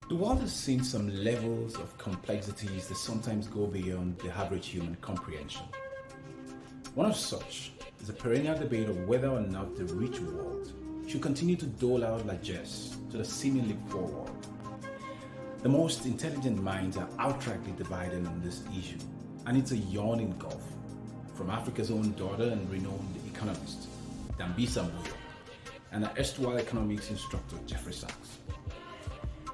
The world has seen some levels of complexities that sometimes go beyond the average human comprehension. One of such is a perennial debate of whether or not the rich world should continue to dole out largesse to the seemingly poor world. The most intelligent minds are outrightly divided on this issue, and it's a yawning gulf. From Africa's own daughter and renowned economist, Dambisa Moyo, and an erstwhile economics instructor, Jeffrey Sachs.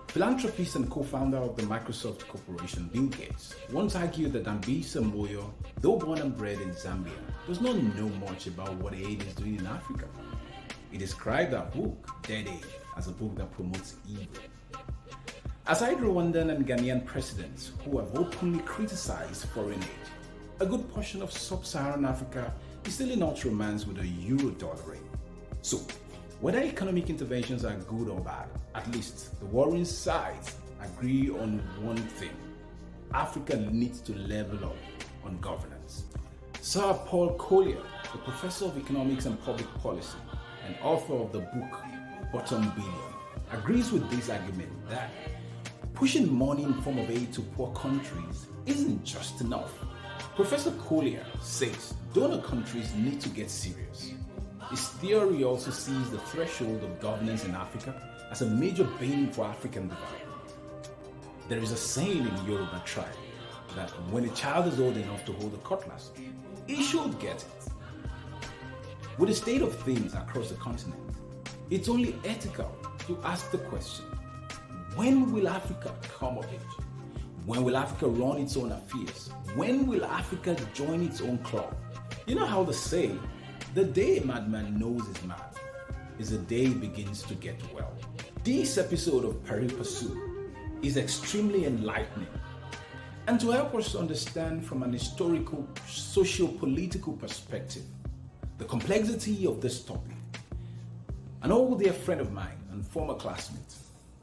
Philanthropist and co-founder of the Microsoft Corporation, Bill Gates, once argued that Dambisa Moyo, though born and bred in Zambia, does not know much about what aid is doing in Africa. He described our book, Dead Aid, as a book that promotes evil. Aside Rwandan and Ghanaian presidents who have openly criticized foreign aid, a good portion of sub-Saharan Africa is still in ultra romance with a euro-dollar rate. So, whether economic interventions are good or bad, at least the warring sides agree on one thing: Africa needs to level up on governance. Sir Paul Collier, the professor of economics and public policy and author of the book Bottom Billion, agrees with this argument that pushing money in form of aid to poor countries isn't just enough. Professor Collier says donor countries need to get serious. His theory also sees the threshold of governance in Africa as a major bane for African development. There is a saying in Yoruba tribe that when a child is old enough to hold a cutlass, he should get it. With the state of things across the continent, it's only ethical to ask the question: when will Africa come of age? When will Africa run its own affairs? When will Africa join its own club? You know how they say, the day a madman knows he's mad is the day he begins to get well. This episode of Pari Passu is extremely enlightening. And to help us understand from an historical, socio-political perspective the complexity of this topic, an old dear friend of mine and former classmate,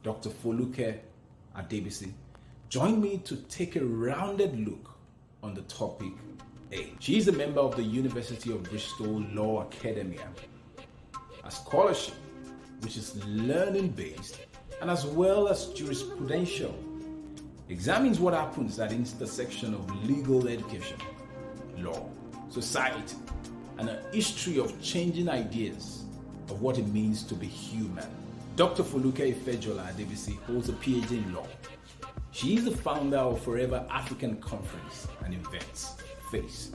Dr. Foluke Adebisi, joined me to take a rounded look on the topic aid. She is a member of the University of Bristol Law Academy, a scholarship which is learning-based and as well as jurisprudential, examines what happens at the intersection of legal education, law, society, and a history of changing ideas of what it means to be human. Dr. Foluke Ifejola Adebisi holds a Ph.D. in law. She is the founder of Forever African Conference and Events, FACE,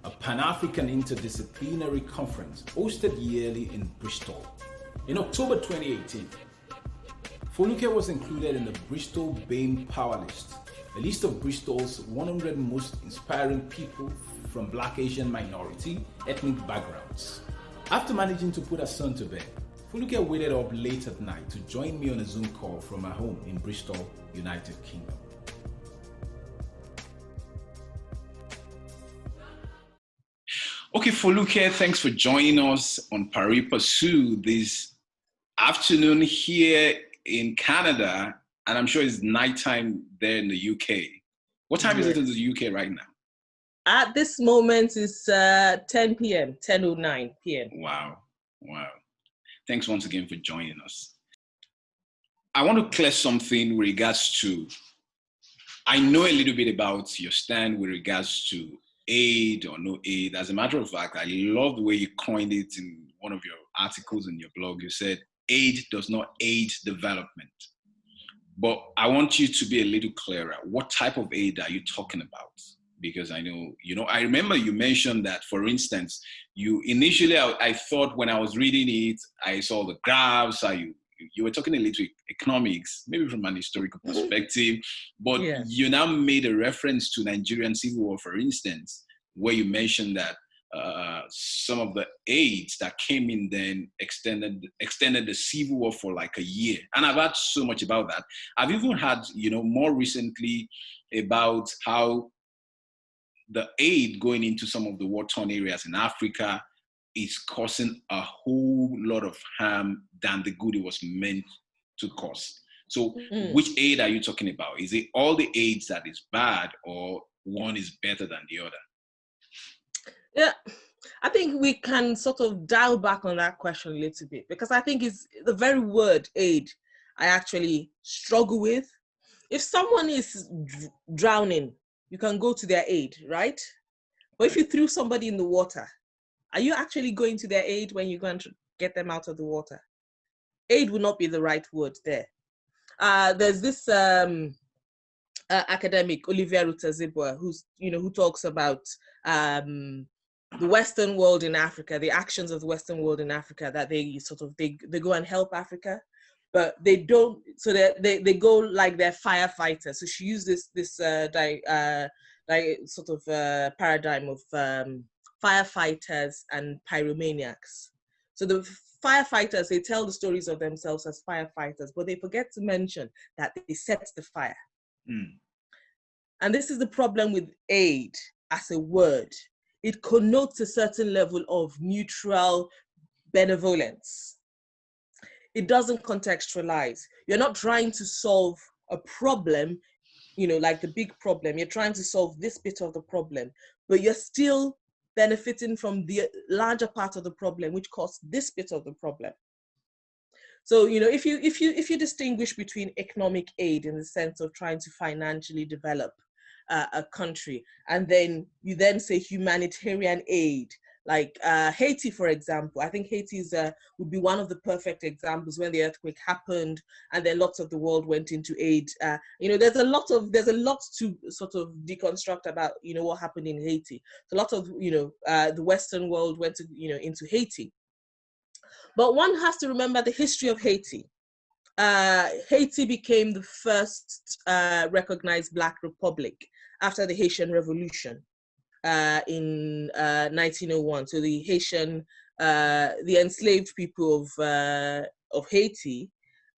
a Pan-African interdisciplinary conference hosted yearly in Bristol. In October 2018, Foluke was included in the Bristol BAME Powerlist, a list of Bristol's 100 most inspiring people from Black Asian minority ethnic backgrounds. After managing to put her son to bed, Foluke waited up late at night to join me on a Zoom call from her home in Bristol, United Kingdom. Okay, Foluke, thanks for joining us on Pari Passu this afternoon here in Canada, and I'm sure it's nighttime there in the UK. What time is it in the UK right now? At this moment, it's 10 p.m., 10:09 p.m. Wow. Thanks once again for joining us. I want to clear something with regards to, I know a little bit about your stand with regards to aid or no aid. As a matter of fact, I love the way you coined it in one of your articles in your blog. You said, aid does not aid development. But I want you to be a little clearer. What type of aid are you talking about? Because I know, I remember you mentioned that, for instance, you initially, I thought when I was reading it, I saw the graphs, you were talking a little economics, maybe from an historical perspective, but you now made a reference to Nigerian Civil War, for instance, where you mentioned that some of the aids that came in then extended the Civil War for like a year. And I've heard so much about that. I've even had, more recently about how the aid going into some of the war-torn areas in Africa is causing a whole lot of harm than the good it was meant to cause. So which aid are you talking about? Is it all the aids that is bad, or one is better than the other? Yeah, I think we can sort of dial back on that question a little bit, because I think it's the very word aid I actually struggle with. If someone is drowning, you can go to their aid, right? But if you threw somebody in the water, are you actually going to their aid when you're going to get them out of the water? Aid would not be the right word there. There's this academic, Olivier Rutazibwa, who talks about the Western world in Africa, the actions of the Western world in Africa, that they go and help Africa, but they don't. So they go like they're firefighters. So she used this paradigm of firefighters and pyromaniacs. So the firefighters, they tell the stories of themselves as firefighters, but they forget to mention that they set the fire. Mm. And this is the problem with aid as a word. It connotes a certain level of neutral benevolence. It doesn't contextualize. You're not trying to solve a problem, like the big problem. You're trying to solve this bit of the problem, but you're still benefiting from the larger part of the problem, which caused this bit of the problem. So, if you distinguish between economic aid in the sense of trying to financially develop a country, and then you then say humanitarian aid, like Haiti, for example. I think Haiti would be one of the perfect examples. When the earthquake happened, and then lots of the world went into aid. There's a lot to sort of deconstruct about what happened in Haiti. So a lot of the Western world went to into Haiti. But one has to remember the history of Haiti. Haiti became the first recognized Black republic after the Haitian Revolution in 1901. So the the enslaved people of Haiti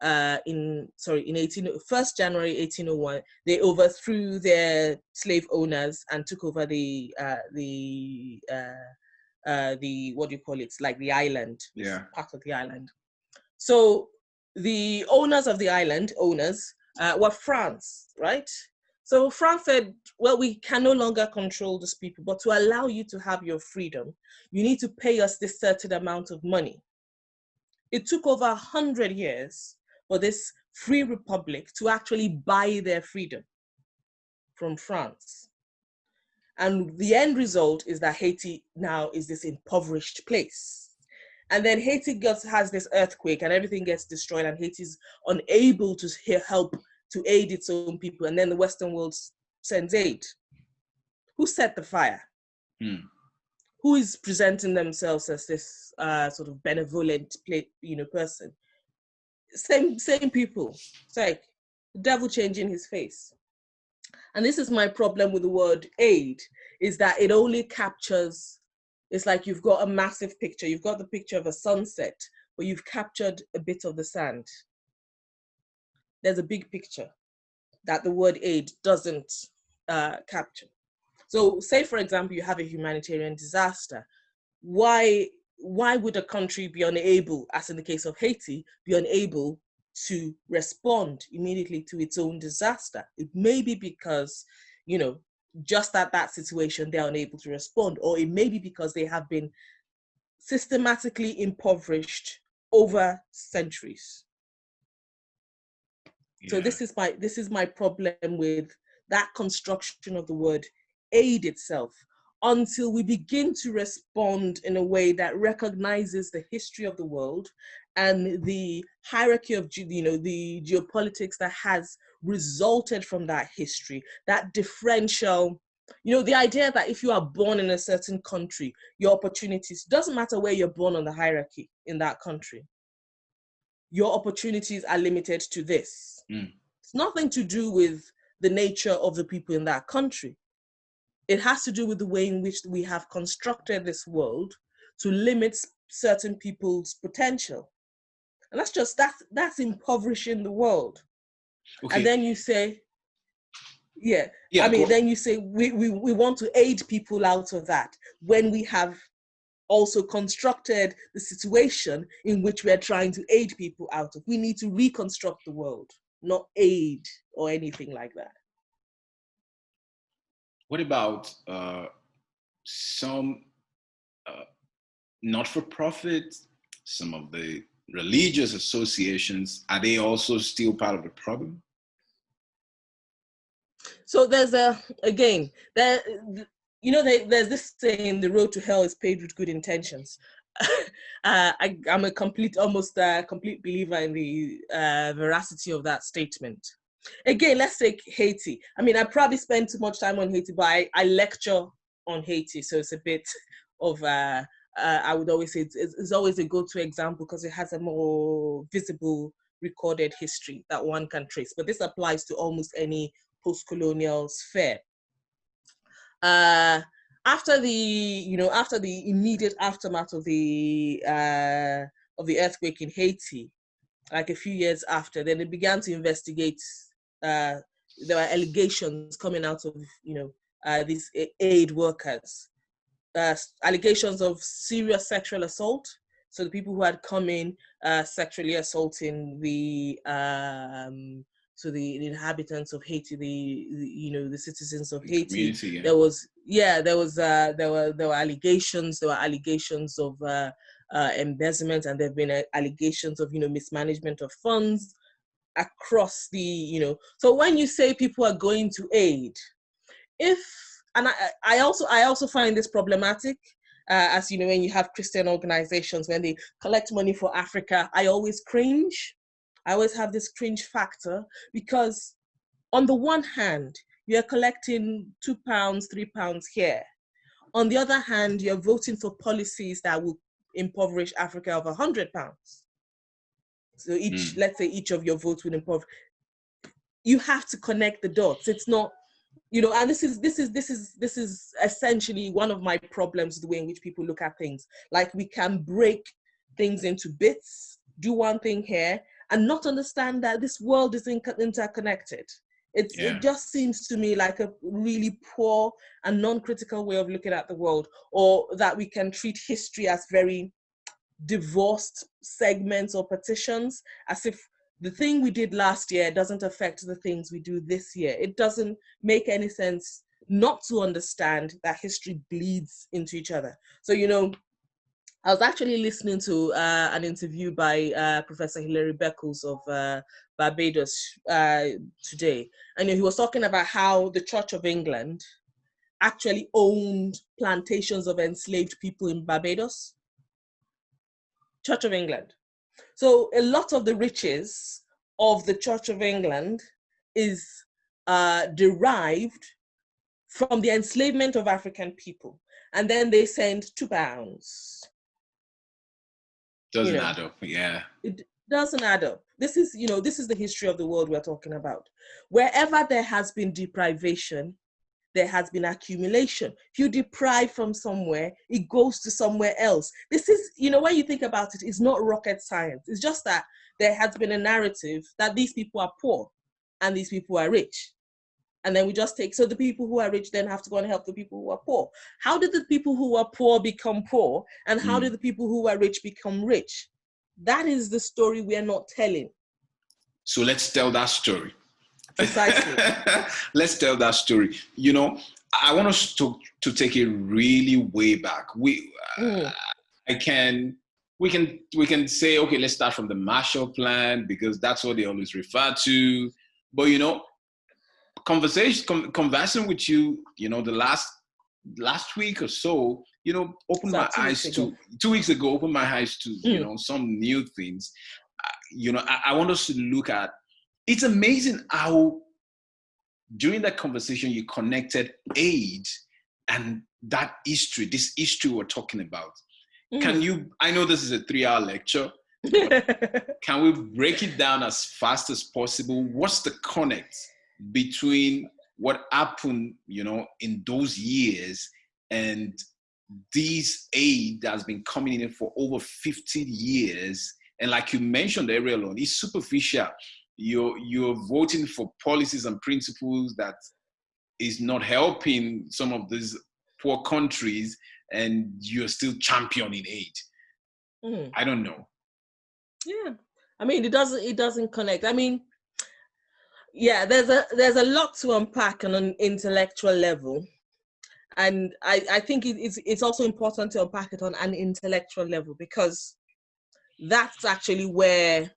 in 1st January 1801, they overthrew their slave owners and took over the what do you call it? It's like the island, part of the island. So the owners of the island, were France, right? So France said, well, we can no longer control these people, but to allow you to have your freedom, you need to pay us this certain amount of money. It took over 100 years for this free republic to actually buy their freedom from France. And the end result is that Haiti now is this impoverished place. And then Haiti has this earthquake and everything gets destroyed, and Haiti's unable to help to aid its own people. And then the Western world sends aid. Who set the fire? Who is presenting themselves as this sort of benevolent person? Same people. It's like the devil changing his face. And this is my problem with the word aid, is that it only captures, it's like you've got a massive picture. You've got the picture of a sunset, but you've captured a bit of the sand. There's a big picture that the word aid doesn't capture. So say, for example, you have a humanitarian disaster. Why would a country be unable, as in the case of Haiti, be unable to respond immediately to its own disaster? It may be because, just at that situation, they're unable to respond, or it may be because they have been systematically impoverished over centuries. Yeah. So this is my problem with that construction of the word aid itself, until we begin to respond in a way that recognizes the history of the world and the hierarchy of the geopolitics that has resulted from that history, that differential, the idea that if you are born in a certain country, your opportunities, doesn't matter where you're born on the hierarchy in that country, your opportunities are limited to this. It's nothing to do with the nature of the people in that country. It has to do with the way in which we have constructed this world to limit certain people's potential. And that's impoverishing the world. Okay. And then you say, then you say we want to aid people out of that, when we have also constructed the situation in which we are trying to aid people out of. We need to reconstruct the world, not aid or anything like that. What about some not-for-profit, some of the religious associations, are they also still part of the problem? So there's there's this saying, the road to hell is paved with good intentions. I'm a complete believer in the veracity of that statement. Again, let's take Haiti. I mean, I probably spend too much time on Haiti, but I lecture on Haiti, so it's a bit of I would always say it's always a go-to example because it has a more visible recorded history that one can trace. But this applies to almost any post-colonial sphere. After the immediate aftermath of the earthquake in Haiti, like a few years after, then they began to investigate. There were allegations coming out of these aid workers, allegations of serious sexual assault. So the people who had come in sexually assaulting the inhabitants of Haiti, the citizens of Haiti. Yeah. There were allegations. There were allegations of embezzlement, and there have been allegations of mismanagement of funds across the So when you say people are going to aid, I also find this problematic. As you know, when you have Christian organizations, when they collect money for Africa, I always cringe. I always have this cringe factor because on the one hand, you're collecting £2, £3 here. On the other hand, you're voting for policies that will impoverish Africa of £100. So let's say each of your votes will impoverish. You have to connect the dots. It's not, and this is essentially one of my problems, the way in which people look at things. Like, we can break things into bits, do one thing here, and not understand that this world is interconnected. It just seems to me like a really poor and non-critical way of looking at the world, or that we can treat history as very divorced segments or partitions, as if the thing we did last year doesn't affect the things we do this year. It doesn't make any sense not to understand that history bleeds into each other. So, I was actually listening to an interview by Professor Hilary Beckles of Barbados today. And he was talking about how the Church of England actually owned plantations of enslaved people in Barbados. Church of England. So a lot of the riches of the Church of England is derived from the enslavement of African people. And then they send £2. Doesn't add up, yeah. It doesn't add up. This is the history of the world we're talking about. Wherever there has been deprivation, there has been accumulation. If you deprive from somewhere, it goes to somewhere else. This is, when you think about it, it's not rocket science. It's just that there has been a narrative that these people are poor and these people are rich. And then we just so the people who are rich then have to go and help the people who are poor. How did the people who are poor become poor? And how did the people who are rich become rich? That is the story we are not telling. So let's tell that story. Precisely. Let's tell that story. I want us to take it really way back. We can say, okay, let's start from the Marshall Plan, because that's what they always refer to. But conversing with you, the last week or so, opened my eyes to 2 weeks ago, opened my eyes to some new things. I want us to look at. It's amazing how during that conversation you connected aid and that history, this history we're talking about. Can you, I know this is a 3-hour lecture, but can we break it down as fast as possible? What's the connect between what happened, in those years and this aid that's been coming in for over 50 years? And like you mentioned earlier on, it's superficial. You're voting for policies and principles that is not helping some of these poor countries, and you're still championing aid. I don't know. Yeah, I mean, it doesn't connect. I mean, yeah, there's a lot to unpack on an intellectual level, and I think it's also important to unpack it on an intellectual level, because that's actually where,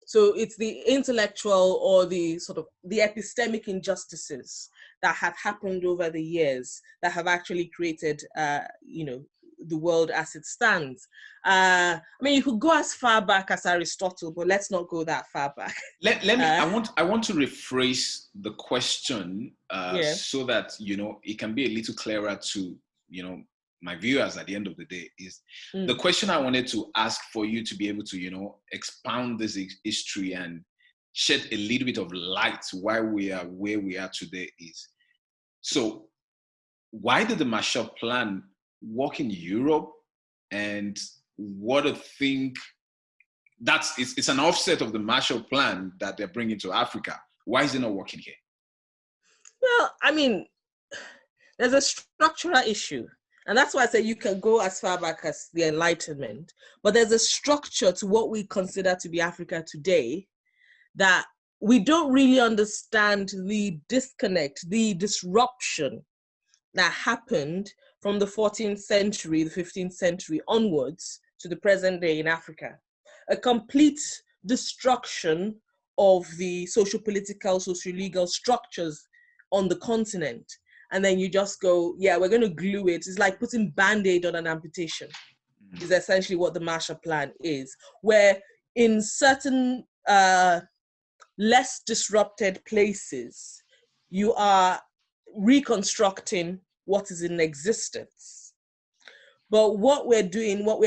so it's the intellectual or the sort of the epistemic injustices that have happened over the years that have actually created, the world as it stands. I mean, you could go as far back as Aristotle, but let's not go that far back. Let me. I want to rephrase the question so that it can be a little clearer to my viewers at the end of the day. Is the question I wanted to ask for you to be able to expound this history and shed a little bit of light why we are where we are today is. So, why did the Marshall Plan work in Europe, and what do you think? It's an offset of the Marshall Plan that they're bringing to Africa. Why is it not working here? Well, I mean, there's a structural issue. And that's why I say you can go as far back as the Enlightenment. But there's a structure to what we consider to be Africa today that we don't really understand the disconnect, the disruption that happened from the 14th century, the 15th century onwards to the present day in Africa. A complete destruction of the socio-political, socio-legal structures on the continent. And then you just go, yeah, we're going to glue it. It's like putting Band-Aid on an amputation, is essentially what the Marshall Plan is, where in certain less disrupted places, you are reconstructing what is in existence. But what we're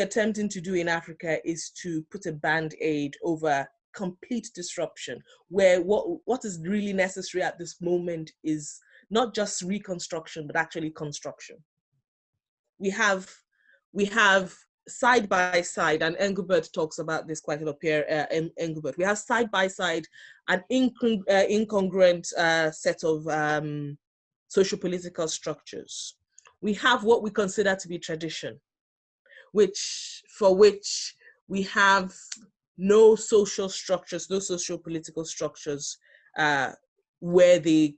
attempting to do in Africa is to put a Band-Aid over complete disruption, where what is really necessary at this moment is not just reconstruction, but actually construction. We have side by side, and Engelbert talks about this quite a lot, Pierre Engelbert. We have side by side an incongruent set of socio-political structures. We have what we consider to be tradition, for which we have no social structures, no socio-political structures where they,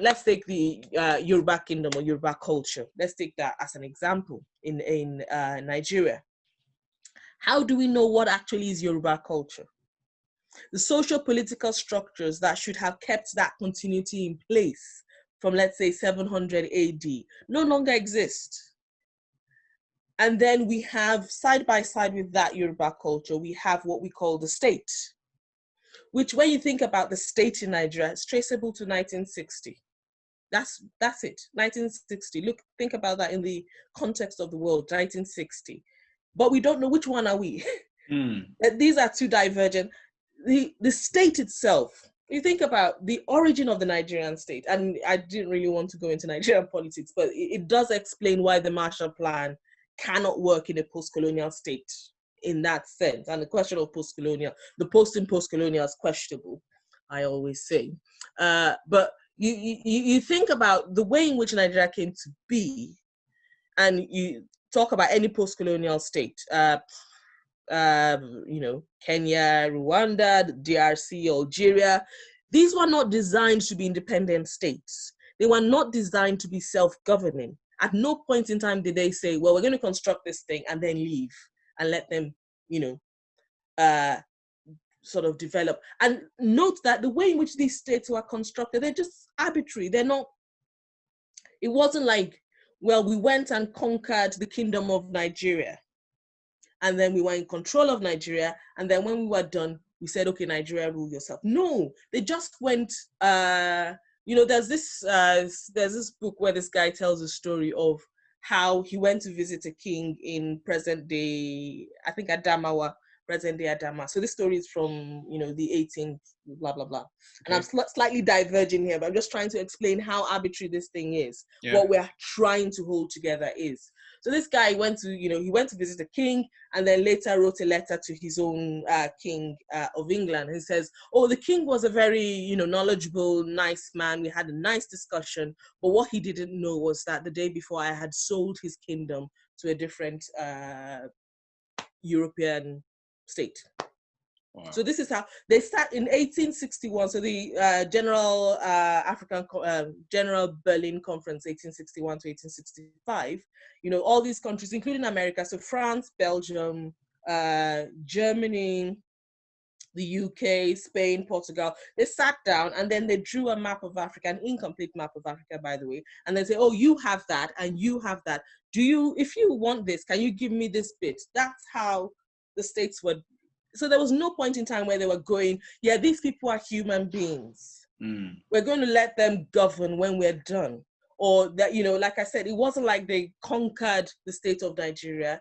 let's take the Yoruba kingdom or Yoruba culture. Let's take that as an example in Nigeria. How do we know what actually is Yoruba culture? The socio-political structures that should have kept that continuity in place from, let's say, 700 AD no longer exist. And then we have, side by side with that Yoruba culture, we have what we call the state, which when you think about the state in Nigeria, it's traceable to 1960. That's it, 1960. Think about that in the context of the world, 1960. But we don't know which one are we. These are two divergent. The state itself, you think about the origin of the Nigerian state, and I didn't really want to go into Nigerian politics, but it does explain why the Marshall Plan cannot work in a post-colonial state in that sense. And the question of post-colonial, the post in post-colonial is questionable, I always say. But you think about the way in which Nigeria came to be, and you talk about any post-colonial state, Kenya, Rwanda, DRC, Algeria. These were not designed to be independent states. They were not designed to be self-governing. At no point in time did they say, well, we're going to construct this thing and then leave and let them, sort of develop. And note that the way in which these states were constructed, they're just arbitrary. They're not, it wasn't like, well, we went and conquered the kingdom of Nigeria, and then we were in control of Nigeria, and then when we were done, we said, okay, Nigeria, rule yourself. No, they just went, there's this book where this guy tells a story of how he went to visit a king in present day, I think Adamawa, present day Adama. So this story is from, the 18th, blah, blah, blah. And I'm slightly diverging here, but I'm just trying to explain how arbitrary this thing is, what we're trying to hold together is. So this guy went to visit a king, and then later wrote a letter to his own king of England. He says, oh, the king was a very, knowledgeable, nice man. We had a nice discussion. But what he didn't know was that the day before I had sold his kingdom to a different European state. Wow. So this is how they start in 1861. So the General Berlin Conference, 1861 to 1865. All these countries, including America, so France, Belgium, Germany, the UK, Spain, Portugal, they sat down and then they drew a map of Africa, an incomplete map of Africa, by the way, and they say, oh, you have that and you have that. If you want this, can you give me this bit? That's how the states were. So there was no point in time where they were going, yeah, these people are human beings. We're going to let them govern when we're done. Or that, like I said, it wasn't like they conquered the state of Nigeria.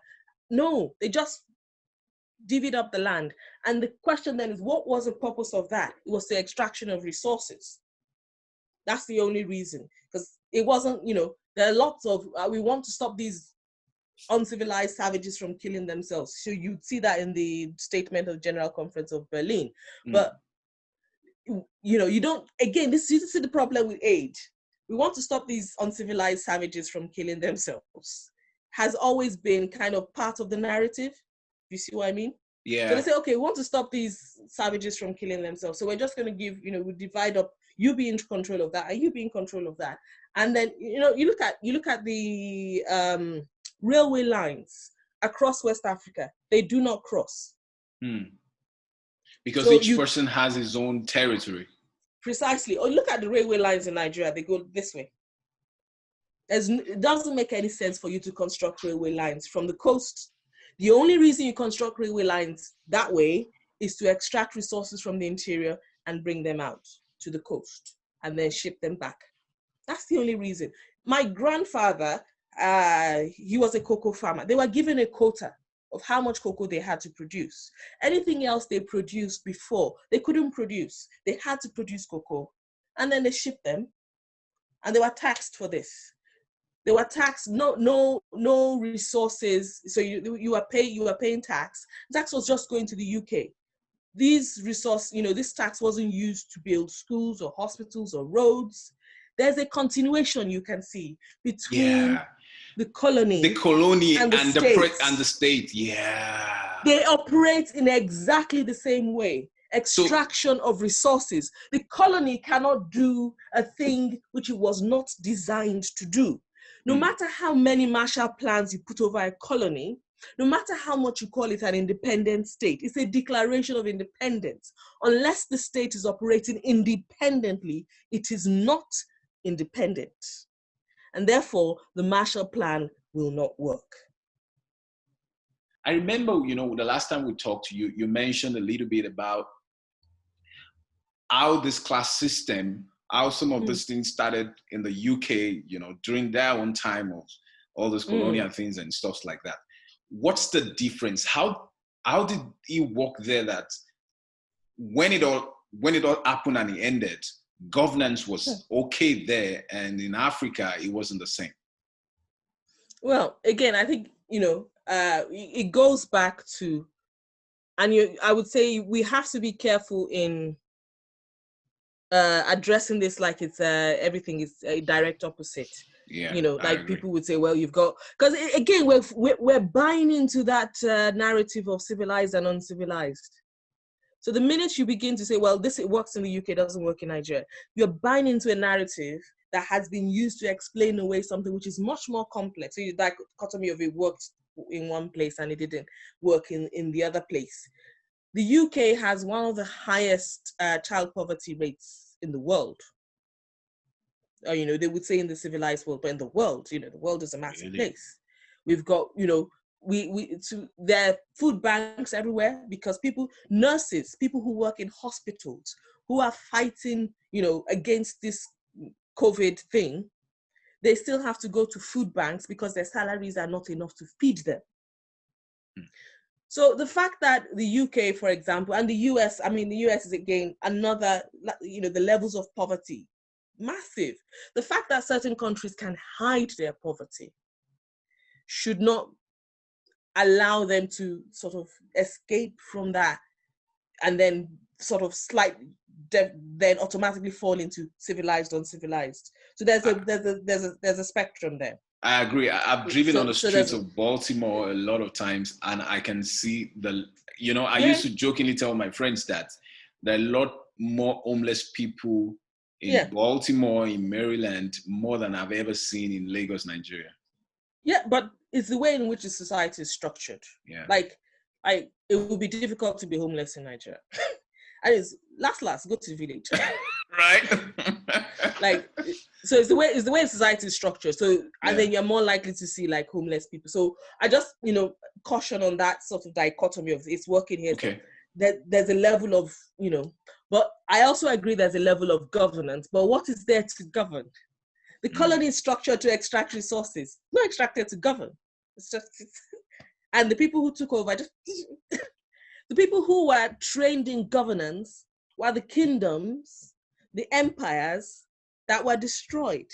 No, they just divvied up the land. And the question then is, what was the purpose of that? It was the extraction of resources. That's the only reason. Because it wasn't, there are lots of, we want to stop these uncivilized savages from killing themselves. So you'd see that in the statement of General Conference of Berlin. But, you don't, again, this is the problem with aid. We want to stop these uncivilized savages from killing themselves. Has always been kind of part of the narrative. You see what I mean? Yeah. So they say, okay, we want to stop these savages from killing themselves. So we're just going to give, we divide up, you be in control of that and you be in control of that. And then, you look at the railway lines across West Africa. They do not cross. Because so each person has his own territory. Precisely. Or look at the railway lines in Nigeria. They go this way. It doesn't make any sense for you to construct railway lines from the coast. The only reason you construct railway lines that way is to extract resources from the interior and bring them out to the coast and then ship them back. That's the only reason. My grandfather, he was a cocoa farmer. They were given a quota of how much cocoa they had to produce. Anything else they produced before, they couldn't produce. They had to produce cocoa. And then they shipped them. And they were taxed for this. They were taxed, no resources. So you were paying tax. Tax was just going to the UK. These resources, this tax wasn't used to build schools or hospitals or roads. There's a continuation you can see between the colony and the state. Yeah. They operate in exactly the same way. Extraction of resources. The colony cannot do a thing which it was not designed to do. No matter how many Marshall plans you put over a colony, no matter how much you call it an independent state, it's a declaration of independence. Unless the state is operating independently, it is not independent. And therefore, the Marshall Plan will not work. I remember, the last time we talked to you, you mentioned a little bit about how this class system, how some of these things started in the UK, during their own time of all those colonial things and stuff like that. What's the difference? How did it work there that when it all happened and it ended, governance was okay there, and in Africa it wasn't the same? Well, again, I think it goes back to, and I would say we have to be careful in addressing this like it's everything is a direct opposite. Yeah, like people would say, well, you've got, because again, we're buying into that narrative of civilized and uncivilized. So the minute you begin to say, well, it works in the UK, doesn't work in Nigeria, you're buying into a narrative that has been used to explain away something which is much more complex. So you dichotomy of it worked in one place and it didn't work in the other place. The UK has one of the highest child poverty rates in the world. They would say in the civilized world, but in the world, the world is a massive place. We've got, there are food banks everywhere because nurses, people who work in hospitals, who are fighting, against this COVID thing, they still have to go to food banks because their salaries are not enough to feed them. So the fact that the UK, for example, and the US, the US is again another, the levels of poverty, massive. The fact that certain countries can hide their poverty should not allow them to sort of escape from that and then sort of then automatically fall into civilized, uncivilized. So there's a spectrum there. I agree. I've driven on the streets of Baltimore a lot of times, and I can see I used to jokingly tell my friends that there are a lot more homeless people in Baltimore, in Maryland, more than I've ever seen in Lagos, Nigeria. Yeah, but it's the way in which the society is structured. Yeah. Like, it would be difficult to be homeless in Nigeria. And it's last, go to the village. Right. Like, so it's the way society is structured. So, and then you're more likely to see like homeless people. So I just, caution on that sort of dichotomy of it's working here. Okay. So there's a level of, but I also agree there's a level of governance, but what is there to govern? The colony is structured to extract resources, not extracted to govern. It's just, and the people who took over, the people who were trained in governance were the kingdoms, the empires that were destroyed,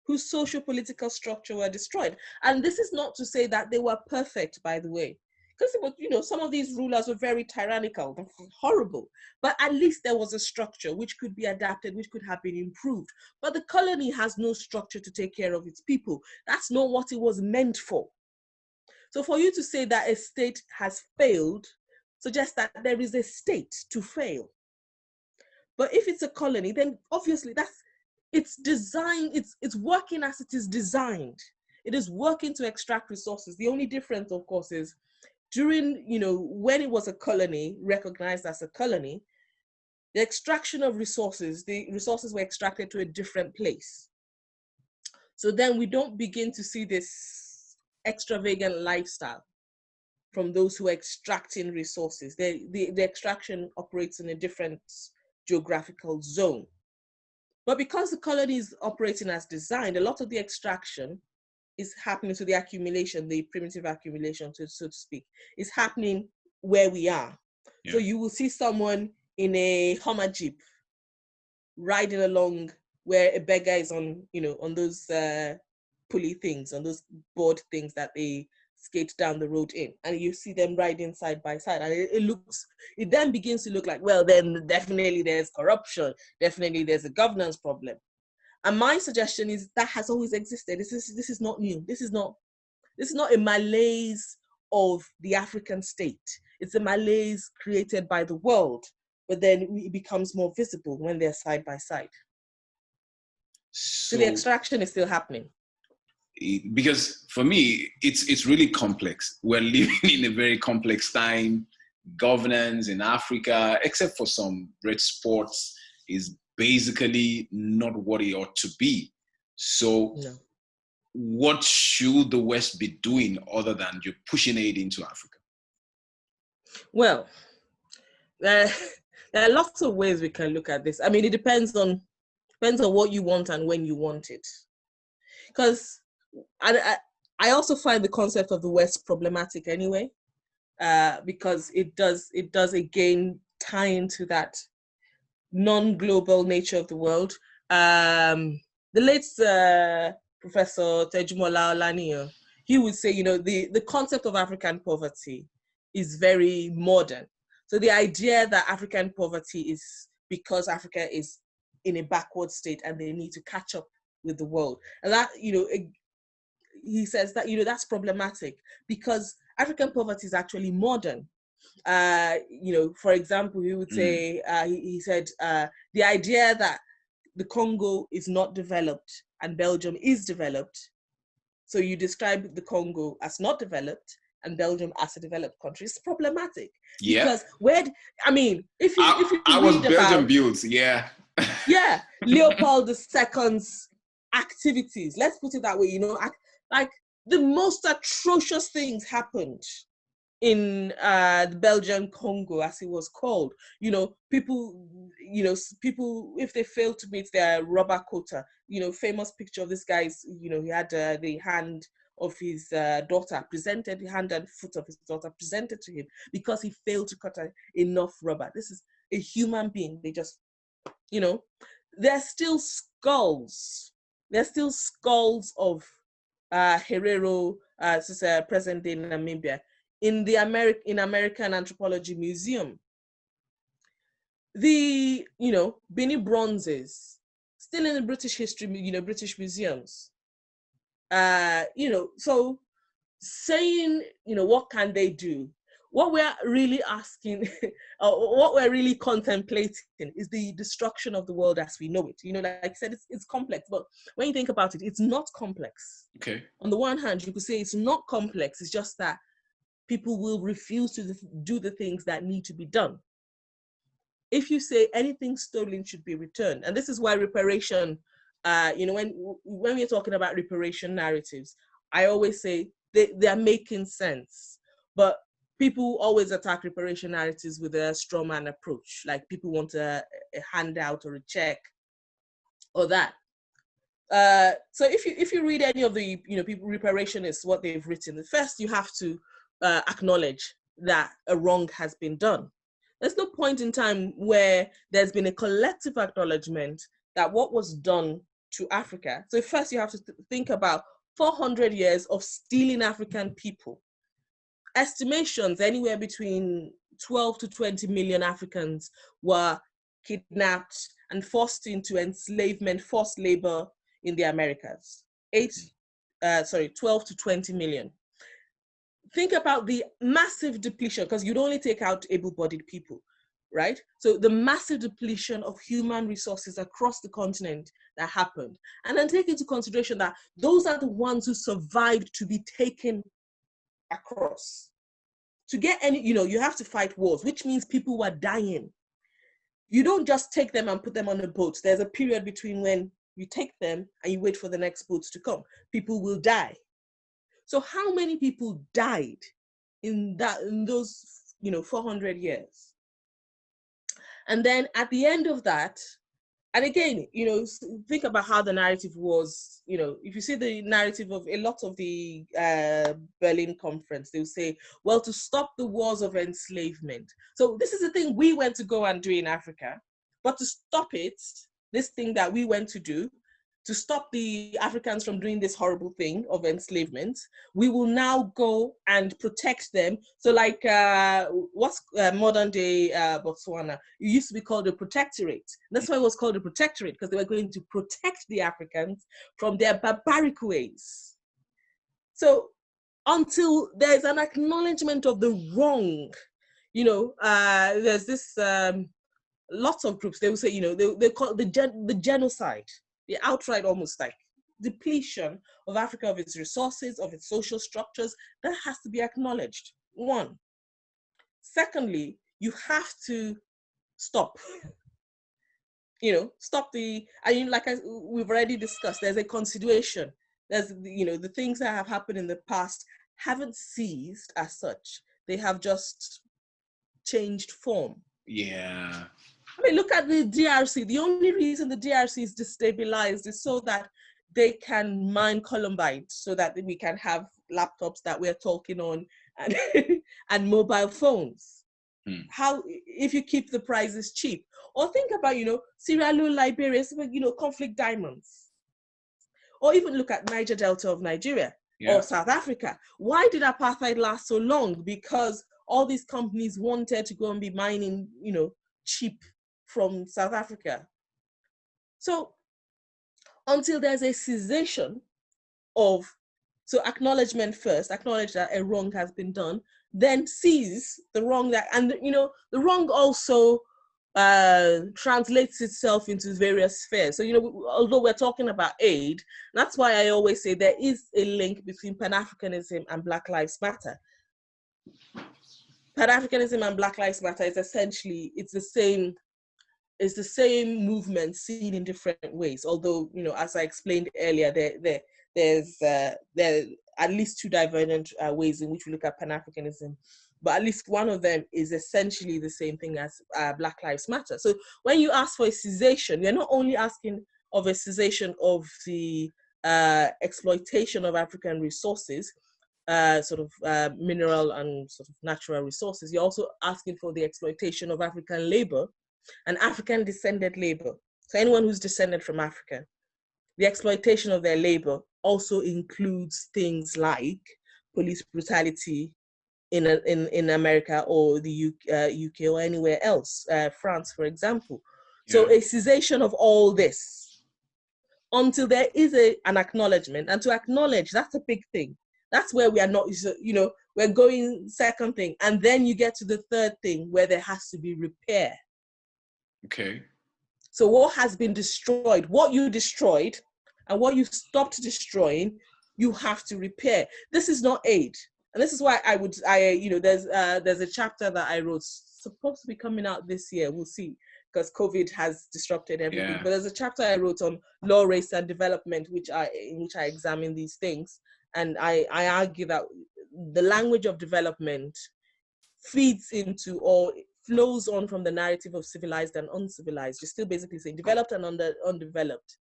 whose socio-political structure were destroyed. And this is not to say that they were perfect, by the way, because some of these rulers were very tyrannical, horrible, but at least there was a structure which could be adapted, which could have been improved. But the colony has no structure to take care of its people. That's not what it was meant for. So for you to say that a state has failed suggests that there is a state to fail. But if it's a colony, then obviously it's designed, it's working as it is designed. It is working to extract resources. The only difference, of course, is during, when it was a colony, recognized as a colony, the extraction of resources, the resources were extracted to a different place. So then we don't begin to see this extravagant lifestyle from those who are extracting resources. The extraction operates in a different geographical zone. But because the colony is operating as designed, a lot of the extraction is happening to the accumulation, the primitive accumulation, so to speak, is happening where we are. Yeah. So you will see someone in a Hummer Jeep riding along where a beggar is on, on those pulley things, on those board things that they skate down the road in, and you see them riding side by side, and it then begins to look like, well, then definitely there's corruption, definitely there's a governance problem. And my suggestion is that has always existed. This is not new. This is not a malaise of the African state. It's a malaise created by the world, but then it becomes more visible when they're side by side. So the extraction is still happening. Because for me, it's really complex. We're living in a very complex time. Governance in Africa, except for some great sports, is basically not what it ought to be. So what should the West be doing other than you're pushing aid into Africa? Well, there are lots of ways we can look at this. I mean, it depends on what you want and when you want it. Because I also find the concept of the West problematic anyway, because it does again tie into that non-global nature of the world. The late Professor Tejumola Olaniyan, he would say, the concept of African poverty is very modern. So the idea that African poverty is because Africa is in a backward state and they need to catch up with the world. And that, he says that, that's problematic because African poverty is actually modern. For example, he would say, he said, the idea that the Congo is not developed and Belgium is developed. So you describe the Congo as not developed and Belgium as a developed country. It's problematic. Yeah. Because if you I was Belgium built, yeah. Yeah, Leopold II's activities, let's put it that way, like the most atrocious things happened in the Belgian Congo, as it was called. People, if they failed to meet their rubber quota, famous picture of this guy's, he had the hand of his daughter, presented the hand and foot of his daughter, presented to him because he failed to cut enough rubber. This is a human being. They just, there's still skulls. There's still skulls of Herero, present day in Namibia, in the American Anthropology Museum. The, Bini bronzes, still in the British history, British museums. So saying, what can they do? What we're really asking, what we're really contemplating is the destruction of the world as we know it. Like I said, it's complex, but when you think about it, it's not complex. Okay. On the one hand, you could say it's not complex. It's just that people will refuse to do the things that need to be done. If you say anything stolen should be returned, and this is why reparation, when we're talking about reparation narratives, I always say they're making sense, but people always attack reparation narratives with a straw man approach, like people want a handout or a check or that. So if you read any of the people reparationists, what they've written, first you have to acknowledge that a wrong has been done. There's no point in time where there's been a collective acknowledgement that what was done to Africa. So first you have to think about 400 years of stealing African people. Estimations anywhere between 12 to 20 million Africans were kidnapped and forced into enslavement, forced labor in the Americas. 12 to 20 million. Think about the massive depletion, because you'd only take out able-bodied people, right? So the massive depletion of human resources across the continent that happened. And then take into consideration that those are the ones who survived to be taken across. To get any, you have to fight wars, which means people were dying. You don't just take them and put them on a boat. There's a period between when you take them and you wait for the next boats to come. People will die. So how many people died in those 400 years? And then at the end of that, and again, think about how the narrative was, if you see the narrative of a lot of the Berlin conference, they'll say, well, to stop the wars of enslavement. So this is the thing we went to go and do in Africa, but to stop it, this thing that we went to do, to stop the Africans from doing this horrible thing of enslavement, we will now go and protect them. So like what's modern day Botswana, it used to be called a protectorate. That's why it was called a protectorate, because they were going to protect the Africans from their barbaric ways. So until there's an acknowledgement of the wrong, there's this, lots of groups, they will say, they call it the genocide. The outright almost like depletion of Africa, of its resources, of its social structures, that has to be acknowledged. One. Secondly, you have to stop. Stop we've already discussed, there's a consideration. There's, the things that have happened in the past haven't ceased as such. They have just changed form. Yeah. I mean, look at the DRC. The only reason the DRC is destabilized is so that they can mine columbite, so that we can have laptops that we're talking on and, and mobile phones. How, if you keep the prices cheap? Or think about, Sierra Leone, Liberia, conflict diamonds. Or even look at Niger Delta of Nigeria, or South Africa. Why did apartheid last so long? Because all these companies wanted to go and be mining, cheap from South Africa. So until there's a cessation of, so acknowledgement first, acknowledge that a wrong has been done, then seize the wrong that, and the wrong also translates itself into various spheres. So, although we're talking about aid, that's why I always say there is a link between Pan-Africanism and Black Lives Matter. Pan-Africanism and Black Lives Matter is essentially, it's the same movement seen in different ways. Although, as I explained earlier, there's at least two divergent ways in which we look at Pan-Africanism, but at least one of them is essentially the same thing as Black Lives Matter. So when you ask for a cessation, you're not only asking of a cessation of the exploitation of African resources, mineral and sort of natural resources, you're also asking for the exploitation of African labor and African descended labor. So anyone who's descended from Africa, the exploitation of their labor also includes things like police brutality in America or the UK or anywhere else, France, for example. So a cessation of all this until there is an acknowledgement. And to acknowledge, that's a big thing. That's where we are not, we're going second thing. And then you get to the third thing where there has to be repair. Okay. So what has been destroyed, what you destroyed and what you stopped destroying, you have to repair. This is not aid. And this is why there's a chapter that I wrote, supposed to be coming out this year. We'll see, because COVID has disrupted everything. Yeah. But there's a chapter I wrote on law, race, and development, in which I examine these things. And I argue that the language of development feeds into or flows on from the narrative of civilized and uncivilized. You're still basically saying developed and undeveloped.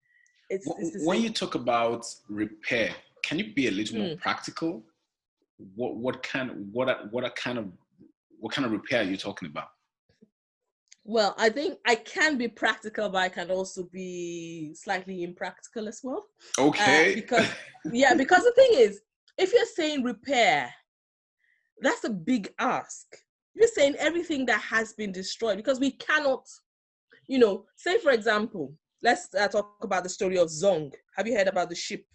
It's when you talk about repair, can you be a little more practical? What kind of repair are you talking about? Well, I think I can be practical, but I can also be slightly impractical as well. Okay. Because the thing is, if you're saying repair, that's a big ask. You're saying everything that has been destroyed, because we cannot, say for example, let's talk about the story of Zong. Have you heard about the ship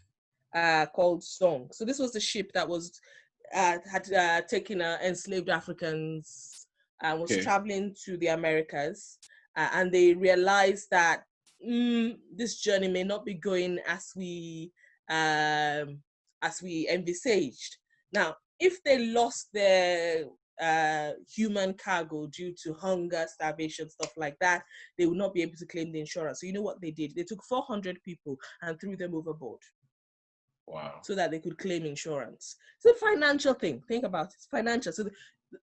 called Zong? So this was the ship that was had taken enslaved Africans and was traveling to the Americas, and they realized that this journey may not be going as we envisaged. Now, if they lost their human cargo due to hunger, starvation, stuff like that, they would not be able to claim the insurance. So you know what they did? They took 400 people and threw them overboard. Wow. So that they could claim insurance. It's a financial thing. Think about it. It's financial. So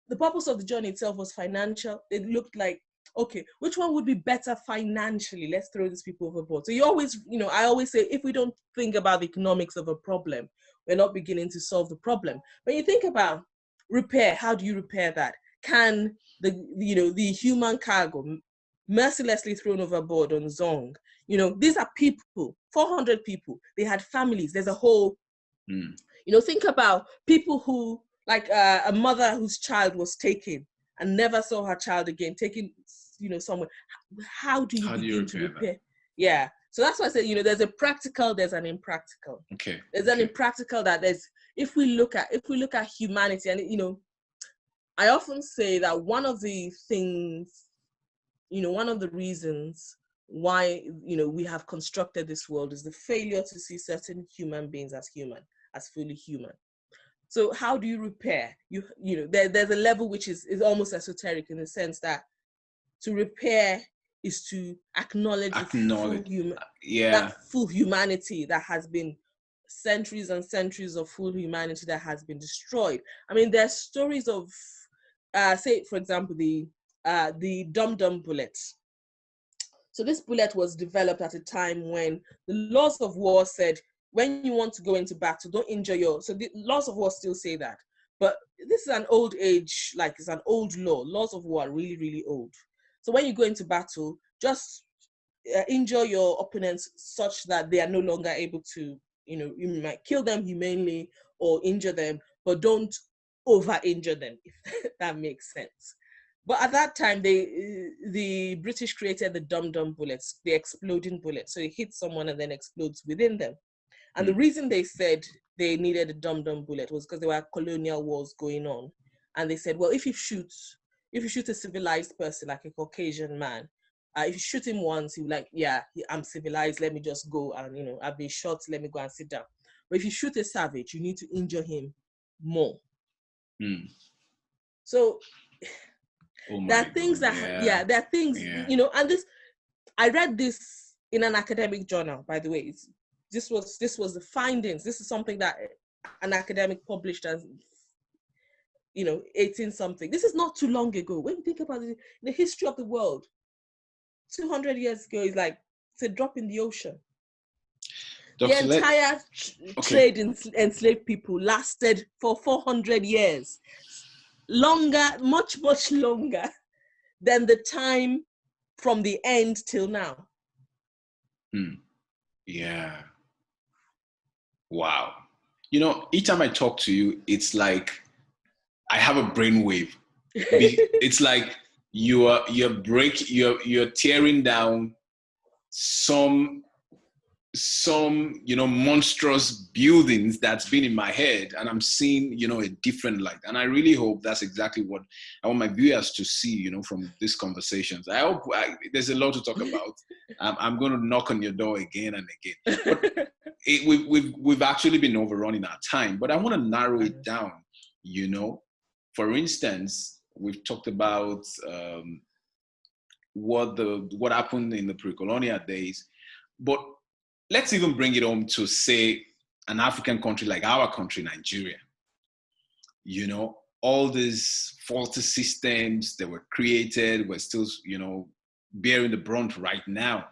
the purpose of the journey itself was financial. It looked like, okay, which one would be better financially? Let's throw these people overboard. So you always, I always say, if we don't think about the economics of a problem, we're not beginning to solve the problem. When you think about repair, how do you repair that? Can the human cargo mercilessly thrown overboard on Zong? These are people, 400 people. They had families. There's a whole, think about people who, like a mother whose child was taken and never saw her child again, taken, somewhere. How do you begin to repair? Yeah. So that's why I said, there's a practical, there's an impractical. Okay. There's an impractical that if we look at humanity, and I often say that one of the things, one of the reasons why we have constructed this world is the failure to see certain human beings as human, as fully human. So how do you repair? There's a level which is almost esoteric, in the sense that to repair is to acknowledge that full humanity that has been centuries and centuries of full humanity that has been destroyed. I mean, there's stories of, say for example, the dum-dum bullet. So this bullet was developed at a time when the laws of war said, when you want to go into battle, don't injure so the laws of war still say that. But this is an old age, like it's an old law. Laws of war are really, really old. So when you go into battle, just injure your opponents such that they are no longer able to, you might kill them humanely or injure them, but don't over-injure them, if that makes sense. But at that time, the British created the dum-dum bullets, the exploding bullet. So it hits someone and then explodes within them. And the reason they said they needed a dum-dum bullet was because there were colonial wars going on. And they said, well, if you shoot a civilized person, like a Caucasian man, if you shoot him once, he'll like, yeah, I'm civilized, let me just go and, I've been shot, let me go and sit down. But if you shoot a savage, you need to injure him more. So there are things there are things, and this, I read this in an academic journal, by the way. This was the findings. This is something that an academic published as, 18 something. This is not too long ago. When you think about it, the history of the world, 200 years ago is like, it's a drop in the ocean. The entire trade in enslaved people lasted for 400 years. Longer, much, much longer than the time from the end till now. Yeah. Wow. Each time I talk to you, it's like I have a brainwave. It's like you're tearing down some monstrous buildings that's been in my head, and I'm seeing a different light. And I really hope that's exactly what I want my viewers to see from these conversations. I hope there's a lot to talk about. I'm going to knock on your door again and again, but we've actually been overrunning our time, but I want to narrow it down. you know. For instance, we've talked about what happened in the pre-colonial days, but let's even bring it home to, say, an African country like our country, Nigeria. You know, all these faulty systems that were created were still, you know, bearing the brunt right now.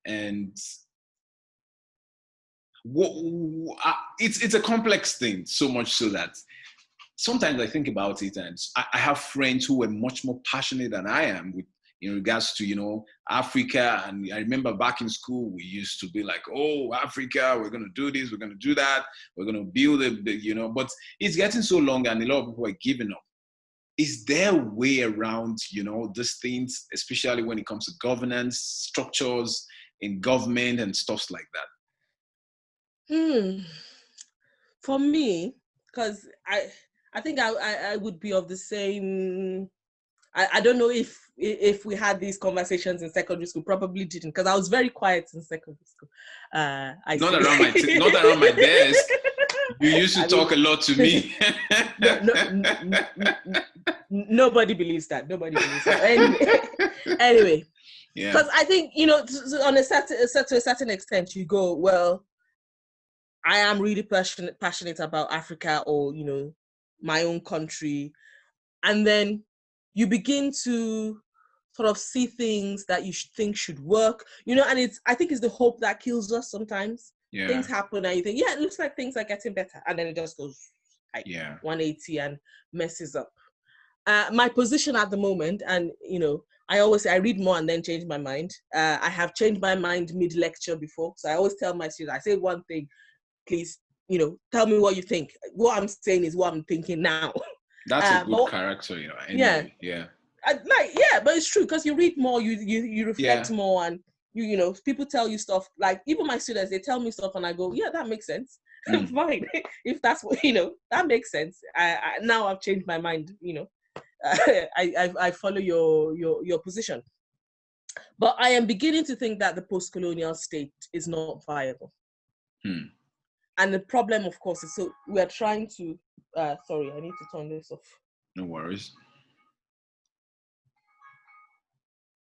And it's a complex thing, so much so that sometimes I think about it, and I have friends who were much more passionate than I am in regards to, you know, Africa. And I remember back in school, we used to be like, oh, Africa, we're going to do this, we're going to do that, we're going to build it, you know, but it's getting so long and a lot of people are giving up. Is there a way around, you know, these things, especially when it comes to governance, structures in government and stuff like that? For me, because I think I would be of the same. I don't know if we had these conversations in secondary school. Probably didn't, because I was very quiet in secondary school. Not around my desk. You used to talk a lot to me. Nobody believes that. Nobody believes that. Anyway, because I think, you know, on to a certain extent, you go, well, I am really passionate about Africa, or, you know, my own country. And then you begin to sort of see things that you think should work, you know, and I think it's the hope that kills us sometimes. Yeah. Things happen and you think, yeah, it looks like things are getting better. And then it just goes like 180 and messes up. My position at the moment, and, you know, I always say I read more and then change my mind. I have changed my mind mid-lecture before. So I always tell my students, I say one thing, please, you know, tell me what you think. What I'm saying is what I'm thinking now. That's a good character, you know. Anyway, yeah. But it's true, because you read more, you reflect more, and you know, people tell you stuff, like even my students, they tell me stuff and I go, yeah, that makes sense. Fine. If that's what, you know, that makes sense. I now I've changed my mind, you know. I follow your position. But I am beginning to think that the post-colonial state is not viable. And the problem, of course, is, so we are trying to, sorry, I need to turn this off. No worries.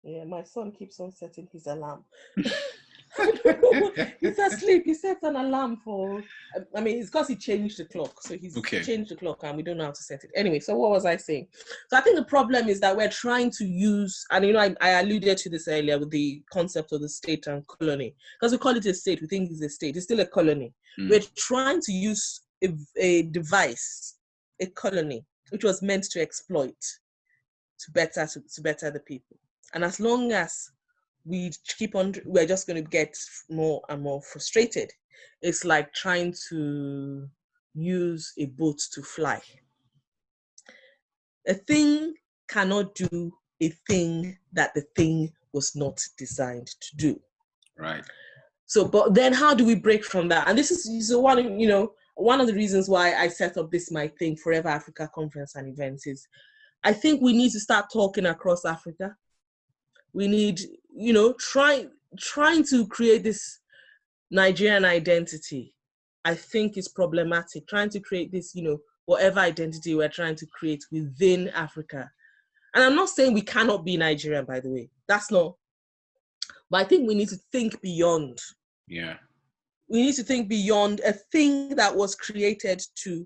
Yeah, my son keeps on setting his alarm. I don't know. He's asleep. He sets an alarm for, I mean, it's because he changed the clock. So he's changed the clock and we don't know how to set it. Anyway, so what was I saying? So I think the problem is that we're trying to use, and, you know, I alluded to this earlier with the concept of the state and colony. Because we call it a state, we think it's a state. It's still a colony. We're trying to use a device, a colony, which was meant to exploit to better the people. And as long as we keep on, we're just going to get more and more frustrated. It's like trying to use a boat to fly. A thing cannot do a thing that the thing was not designed to do. Right. So, but then how do we break from that? And this is one of the reasons why I set up this, my thing, Forever Africa Conference and Events, is I think we need to start talking across Africa. We need, you know, trying to create this Nigerian identity, I think is problematic. Trying to create this, you know, whatever identity we're trying to create within Africa. And I'm not saying we cannot be Nigerian, by the way. That's not. But I think we need to think beyond. Yeah. We need to think beyond a thing that was created to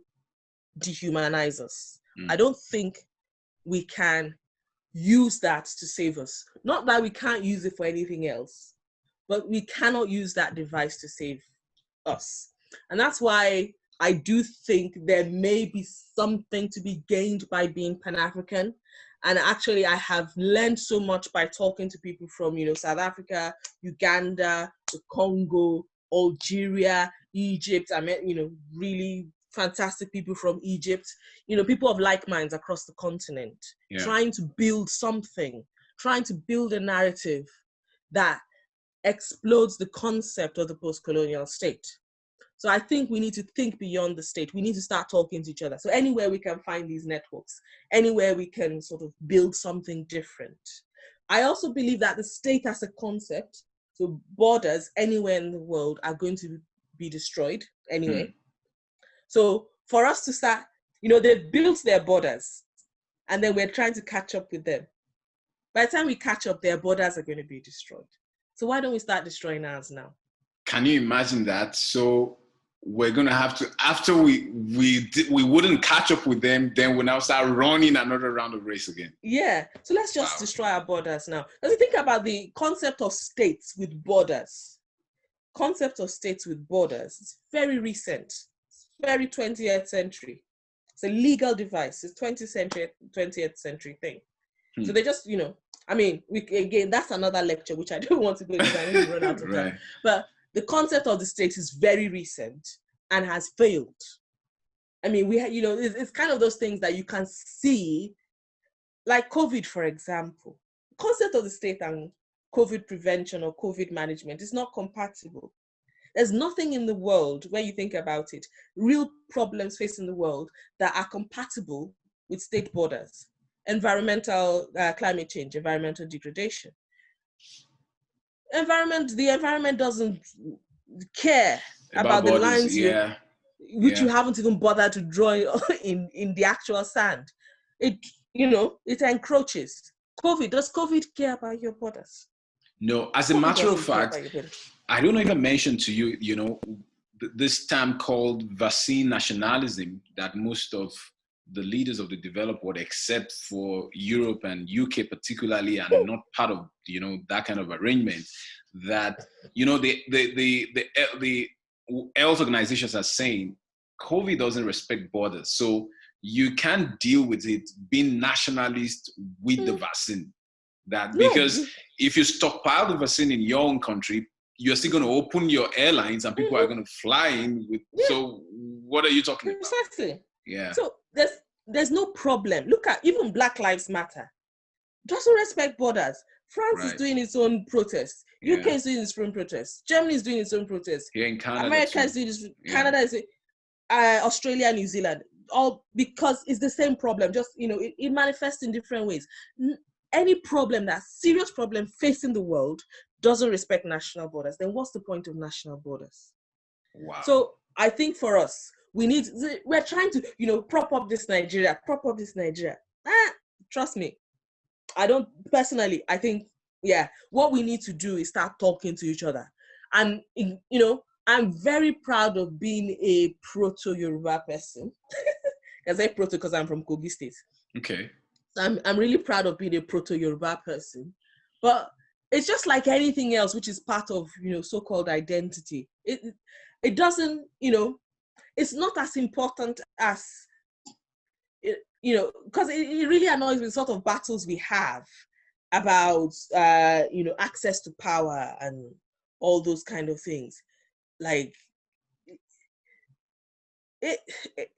dehumanize us. I don't think we can use that to save us. Not that we can't use it for anything else, but we cannot use that device to save us. And that's why I do think there may be something to be gained by being Pan-African. And actually, I have learned so much by talking to people from, you know, South Africa, Uganda, the Congo, Algeria, Egypt. I met, you know, really fantastic people from Egypt, you know, people of like minds across the continent, trying to build something, trying to build a narrative that explodes the concept of the post-colonial state. So I think we need to think beyond the state. We need to start talking to each other. So anywhere we can find these networks, anywhere we can sort of build something different. I also believe that the state as a concept, so borders anywhere in the world, are going to be destroyed anyway. So for us to start You know, they've built their borders, and then we're trying to catch up with them. By the time we catch up, their borders are going to be destroyed. So why don't we start destroying ours now? Can you imagine that? So we're going to have to, after we wouldn't catch up with them, then we'll now start running another round of race again. Yeah. So let's just destroy our borders now. Let's think about the concept of states with borders. Concept of states with borders. It's very recent. It's very 20th century. It's a legal device. It's 20th century thing. So they just, you know, I mean, again, that's another lecture, which I don't want to go into. I need to run out of time. But the concept of the state is very recent and has failed. I mean, you know, it's kind of those things that you can see, like COVID, for example. The concept of the state and COVID prevention or COVID management is not compatible. There's nothing in the world, where you think about it, real problems facing the world that are compatible with state borders. Environmental, climate change, environmental degradation. The environment doesn't care about the lines which you haven't even bothered to draw in the actual sand. It, you know, it encroaches. Does COVID care about your borders? No, as a matter of fact, I don't even mention to you, you know, this term called vaccine nationalism that most of the leaders of the developed world, except for Europe and UK particularly, are not part of, you know, that kind of arrangement. That, you know, the health organizations are saying COVID doesn't respect borders, so you can't deal with it being nationalist with the vaccine. Because if you stockpile the vaccine in your own country, you're still going to open your airlines and people are going to fly in with. So what are you talking about? Precisely. Yeah. So there's no problem. Look at even Black Lives Matter. Doesn't respect borders. France is doing its own protests. UK is doing its own protests. Germany is doing its own protests. Here in Canada, America is doing this. Canada is Australia, New Zealand. All because it's the same problem. Just, you know, it manifests in different ways. Any problem, that serious problem facing the world, doesn't respect national borders. Then what's the point of national borders? Wow. So I think for us, we're trying to, you know, prop up this Nigeria. Trust me, I don't personally, I think, what we need to do is start talking to each other. And, you know, I'm very proud of being a proto-Yoruba person. I say proto because I'm from Kogi State. Okay. So I'm really proud of being a proto-Yoruba person. But it's just like anything else, which is part of, you know, so-called identity. It doesn't, you know, it's not as important as, you know, because it really annoys me, the sort of battles we have about, you know, access to power and all those kind of things. Like,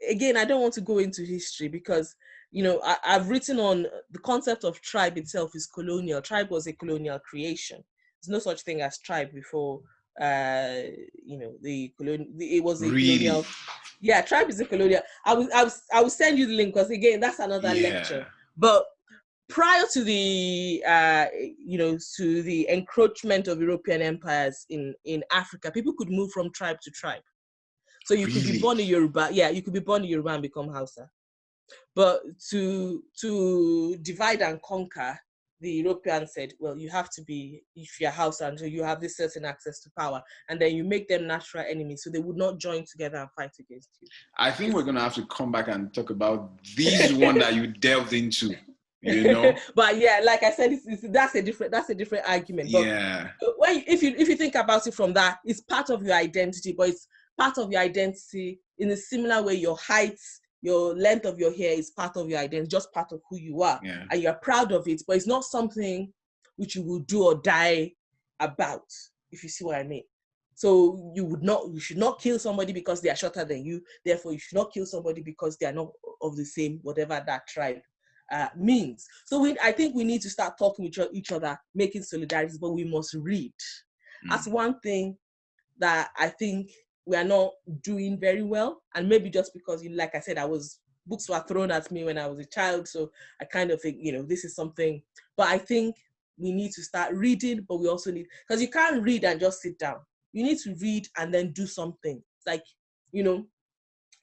again, I don't want to go into history because, you know, I've written on the concept of tribe itself is colonial. Tribe was a colonial creation. There's no such thing as tribe before, you know, it was a colonial. Yeah, tribe is a colonial. I will send you the link because, again, that's another lecture. But prior to the, you know, to the encroachment of European empires in Africa, people could move from tribe to tribe. So you could be born in Yoruba. Yeah, you could be born in Yoruba and become Hausa. But to divide and conquer, the Europeans said, well, you have to be, if you're Hausa, until you have this certain access to power, and then you make them natural enemies, so they would not join together and fight against you. I think we're going to have to come back and talk about these one that you delved into, you know. But yeah, like I said, that's a different argument. But if you think about it from that, it's part of your identity, but it's part of your identity in a similar way. Your height, your length of your hair is part of your identity, just part of who you are, and you're proud of it. But it's not something which you will do or die about, if you see what I mean. So you should not kill somebody because they are shorter than you. Therefore, you should not kill somebody because they are not of the same, whatever that tribe means. So I think we need to start talking with each other, making solidarities, but we must read. That's one thing that I think we are not doing very well. And maybe just because, like I said, books were thrown at me when I was a child. So I kind of think, you know, this is something, but I think we need to start reading, but we also need, because you can't read and just sit down. You need to read and then do something. It's like, you know,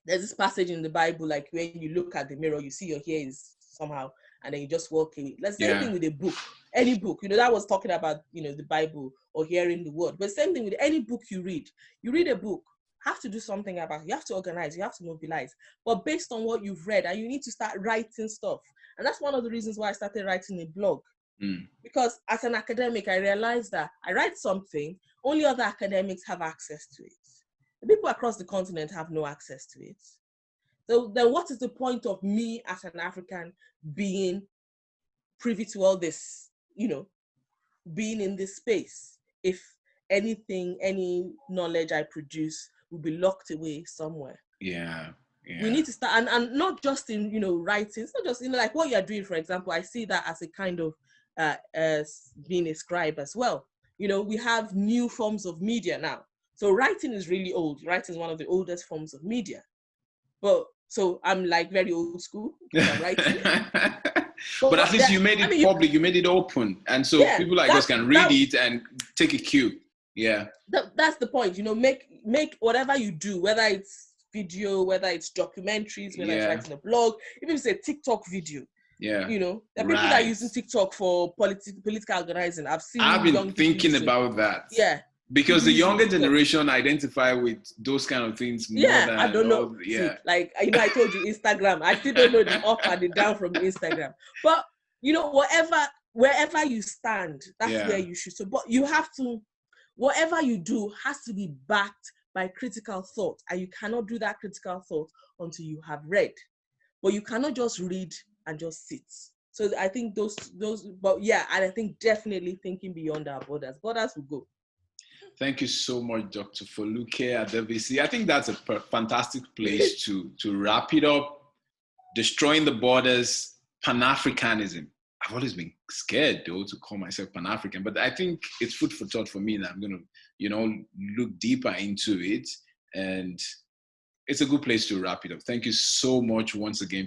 there's this passage in the Bible, like when you look at the mirror, you see your hair is somehow, and then you just walk away. Let's same thing with a book, any book, that was talking about, the Bible or hearing the word. But same thing with any book you read a book, have to do something about it. You have to organize, you have to mobilize, but based on what you've read, and you need to start writing stuff. And that's one of the reasons why I started writing a blog. Because as an academic, I realized that I write something, only other academics have access to it. The people across the continent have no access to it. So then what is the point of me as an African being privy to all this, being in this space, if anything, any knowledge I produce will be locked away somewhere? Yeah. We need to start, and not just in, writing. It's not just, like what you're doing, for example. I see that as a kind of as being a scribe as well. We have new forms of media now. So writing is really old. Writing is one of the oldest forms of media. But so I'm like very old school because I'm writing. But at least you made it public, you made it open. And so people like us can read it and take a cue. Yeah. That's the point. Make whatever you do, whether it's video, whether it's documentaries, whether it's writing a blog, even if it's a TikTok video. Yeah. There are people that are using TikTok for political organizing. I've been thinking about that. Yeah. Because the younger generation identify with those kind of things more than I don't know. Like, I told you Instagram. I still don't know the up and the down from Instagram. But, wherever you stand, that's where you should. So, but you have to, whatever you do has to be backed by critical thought. And you cannot do that critical thought until you have read. But you cannot just read and just sit. So I think those, but and I think definitely thinking beyond our borders. Borders will go. Thank you so much, Dr. Foluke Adebisi. I think that's a fantastic place to wrap it up. Destroying the borders, Pan-Africanism. I've always been scared, though, to call myself Pan-African, but I think it's food for thought for me that I'm going to, look deeper into it. And it's a good place to wrap it up. Thank you so much once again.